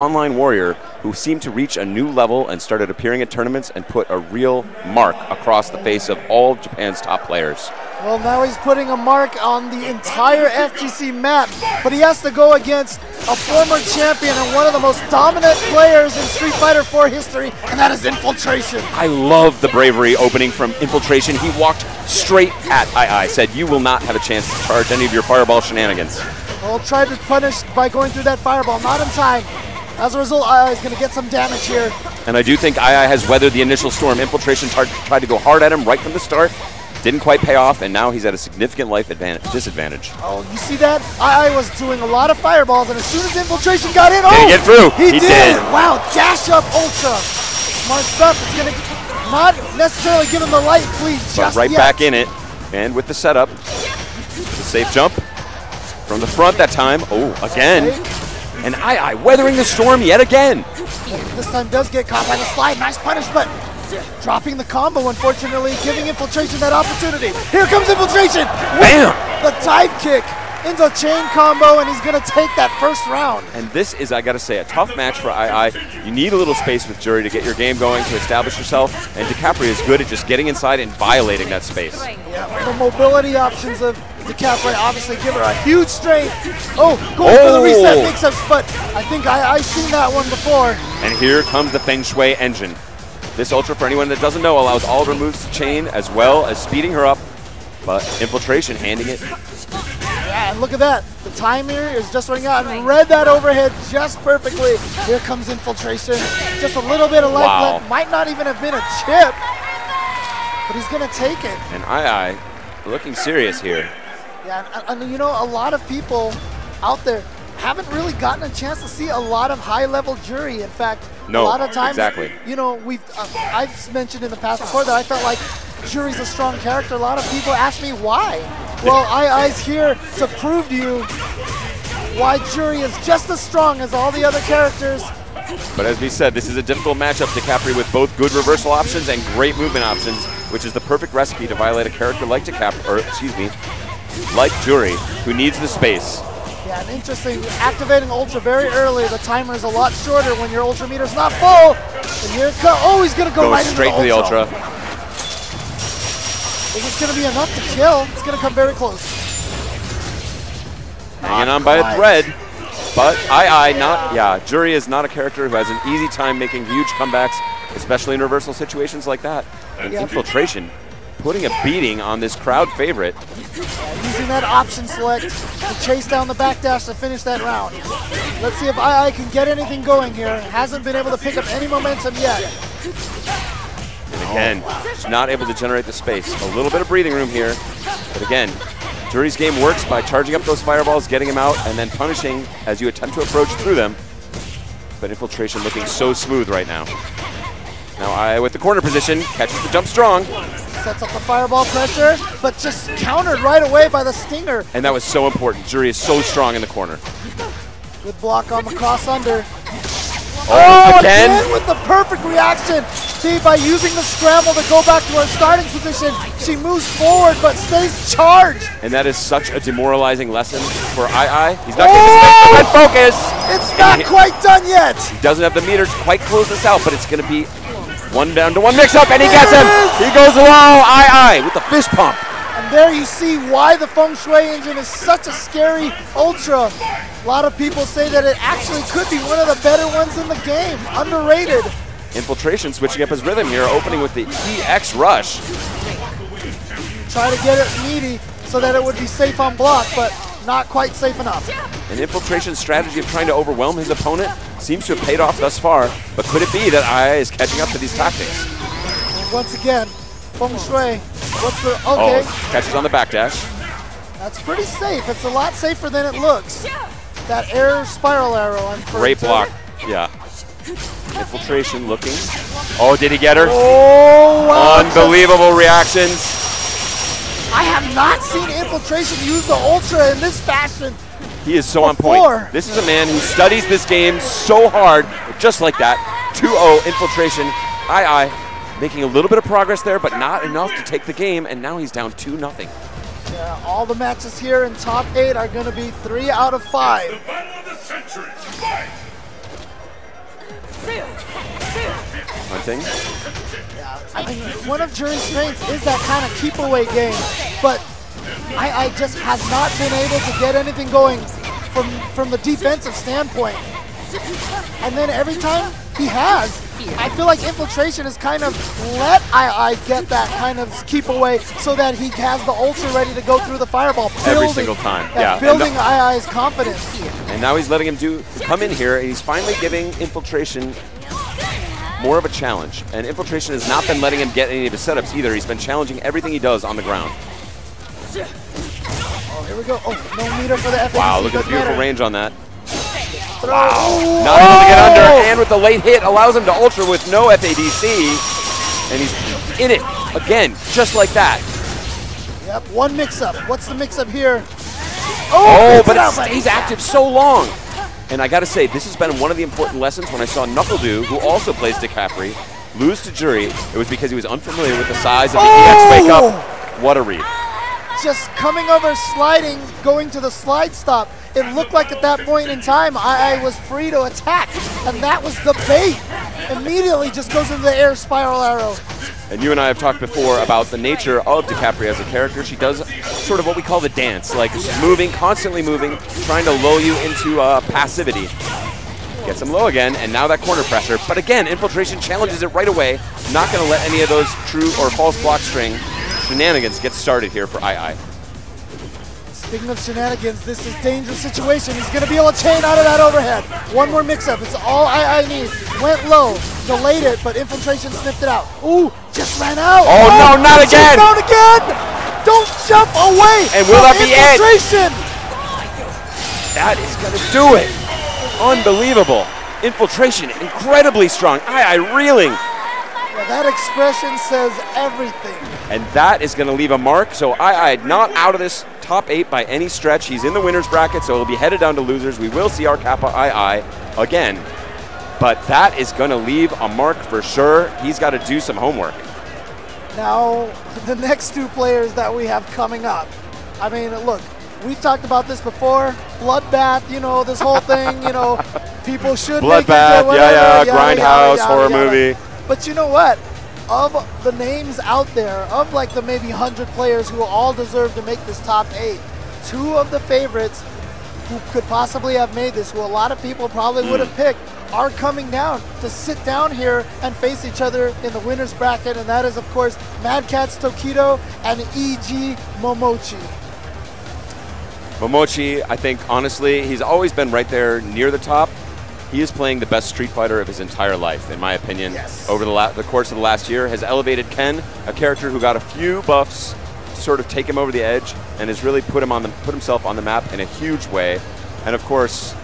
online warrior who seemed to reach a new level and started appearing at tournaments and put a real mark across the face of all of Japan's top players. Well, now he's putting a mark on the entire FGC map, but he has to go against a former champion and one of the most dominant players in Street Fighter 4 history, and that is Infiltration. I love the bravery opening from Infiltration. He walked straight at AiAi, said, "You will not have a chance to charge any of your fireball shenanigans." Well, tried to punish by going through that fireball, not in time. As a result, AiAi is going to get some damage here. And I do think AiAi has weathered the initial storm. Infiltration tried to go hard at him right from the start. Didn't quite pay off, and now he's at a significant life disadvantage. Oh, you see that? AiAi was doing a lot of fireballs, and as soon as Infiltration got in, did he get through? He did! Wow, dash up Ultra. Smart stuff. It's going to not necessarily give him the light, please, just right yet. Back in it, and with the setup, the safe jump from the front that time. Oh, again. Okay. And AiAi weathering the storm yet again. This time does get caught by the slide. Nice punish, but dropping the combo, unfortunately, giving Infiltration that opportunity. Here comes Infiltration! Bam! The dive kick into a chain combo, and he's going to take that first round. And this is, I got to say, a tough match for AiAi. You need a little space with Jury to get your game going, to establish yourself, and DiCaprio is good at just getting inside and violating that space. Yeah, the mobility options of DiCaprio obviously give her a huge strength. Oh, going for the reset mix-ups, but I think I've seen that one before. And here comes the Feng Shui engine. This Ultra, for anyone that doesn't know, allows all of her moves to chain as well as speeding her up, but Infiltration handing it. Yeah, and look at that. The time here is just running out, and read that overhead just perfectly. Here comes Infiltration. Just a little bit of life left. Might not even have been a chip, but he's going to take it. And AiAi looking serious here. Yeah, and you know, a lot of people out there haven't really gotten a chance to see a lot of high-level Jury. In fact, a lot of times, you know, I've mentioned in the past before that I felt like Jury's a strong character. A lot of people ask me why. Well, AiAi's here to prove to you why Jury is just as strong as all the other characters. But as we said, this is a difficult matchup. DiCaprio with both good reversal options and great movement options, which is the perfect recipe to violate a character like DiCaprio, or excuse me, like Jury, who needs the space. Yeah, and interesting, activating Ultra very early. The timer is a lot shorter when your Ultra meter's not full. And here it comes. Oh, he's going to go right straight into the Ultra. Is this going to be enough to kill? It's going to come very close. Hanging on by a thread. But AiAi, Jury is not a character who has an easy time making huge comebacks, especially in reversal situations like that. And Infiltration putting a beating on this crowd favorite. Using that option select to chase down the backdash to finish that round. Let's see if AiAi can get anything going here. Hasn't been able to pick up any momentum yet. And again, not able to generate the space. A little bit of breathing room here. But again, Jury's game works by charging up those fireballs, getting them out, and then punishing as you attempt to approach through them. But Infiltration looking so smooth right now. Now AiAi with the corner position, catches the jump strong. Sets up the fireball pressure, but just countered right away by the stinger. And that was so important. Jury is so strong in the corner. Good block on the cross under. Oh, again with the perfect reaction. See, by using the scramble to go back to her starting position, she moves forward but stays charged. And that is such a demoralizing lesson for AiAi. He's not getting the red focus. It's not quite done yet. He doesn't have the meter to quite close this out, but it's going to be 1 down to 1 mix-up, and he gets him. He goes low. AiAi with the fist pump. And there you see why the Feng Shui engine is such a scary Ultra. A lot of people say that it actually could be one of the better ones in the game. Underrated. Infiltration switching up his rhythm here, opening with the EX rush. Try to get it meaty so that it would be safe on block, but not quite safe enough. An Infiltration's strategy of trying to overwhelm his opponent seems to have paid off thus far, but could it be that AiAi is catching up to these tactics? And once again, Feng Shui, what's the, okay. Oh, catches on the backdash. That's pretty safe. It's a lot safer than it looks. That air spiral arrow. Great block, yeah. Infiltration looking. Oh, did he get her? Oh, wow. Unbelievable reactions. I have not seen Infiltration use the Ultra in this fashion. He is so on point. This is a man who studies this game so hard, just like that. 2-0 Infiltration. AiAi making a little bit of progress there, but not enough to take the game, and now he's down 2-0. Yeah, all the matches here in top 8 are going to be 3 out of 5. Hunting. Yeah, I mean, one of Jury's strengths is that kind of keep away game, but AiAi just has not been able to get anything going from the defensive standpoint. And then every time he has, I feel like Infiltration has kind of let AiAi get that kind of keep away so that he has the ultra ready to go through the fireball. Every single time, yeah. Building AiAi's confidence. And now he's letting him come in here, and he's finally giving Infiltration more of a challenge. And Infiltration has not been letting him get any of his setups either. He's been challenging everything he does on the ground. Oh, here we go. Oh, no meter for the FADC. Wow, look at the beautiful range on that. Throw. Wow, not able to get under, and with the late hit allows him to ultra with no FADC, and he's in it again, just like that. Yep, one mix-up. What's the mix-up here? Oh, but it stays active so long. And I gotta say, this has been one of the important lessons when I saw KnuckleDo, who also plays DiCapri, lose to Jury. It was because he was unfamiliar with the size of the EX wake-up. What a read. Just coming over, sliding, going to the slide stop. It looked like at that point in time, AiAi was free to attack, and that was the bait. Immediately just goes into the air spiral arrow. And you and I have talked before about the nature of DiCapri as a character. She does sort of what we call the dance, like she's moving, constantly moving, trying to lull you into passivity. Gets him low again, and now that corner pressure. But again, Infiltration challenges it right away. Not going to let any of those true or false block string shenanigans get started here for AiAi. Speaking of shenanigans, this is a dangerous situation. He's going to be able to chain out of that overhead. One more mix-up. It's all AiAi needs. Went low, delayed it, but Infiltration sniffed it out. Ooh, just ran out. Oh, no, not again. Down again. Don't jump away. And will that be it? Infiltration. That is going to do it. Unbelievable. Infiltration, incredibly strong. AiAi reeling. Yeah, that expression says everything. And that is going to leave a mark. So AiAi not out of this top 8 by any stretch. He's in the winner's bracket, so he'll be headed down to losers. We will see our Kappa AiAi again. But that is going to leave a mark for sure. He's got to do some homework. Now, the next two players that we have coming up. I mean, look, we've talked about this before. Bloodbath, you know, this whole thing, you know, people should Bloodbath, Grindhouse, horror movie. But you know what? Of the names out there, of like the maybe 100 players who all deserve to make this top 8, two of the favorites who could possibly have made this, who a lot of people probably would have picked, are coming down to sit down here and face each other in the winner's bracket, and that is, of course, Mad Catz Tokido and EG Momochi. Momochi, I think, honestly, he's always been right there near the top. He is playing the best Street Fighter of his entire life, in my opinion. Yes. Over the course of the last year, has elevated Ken, a character who got a few buffs to sort of take him over the edge, and has really put himself on the map in a huge way. And of course,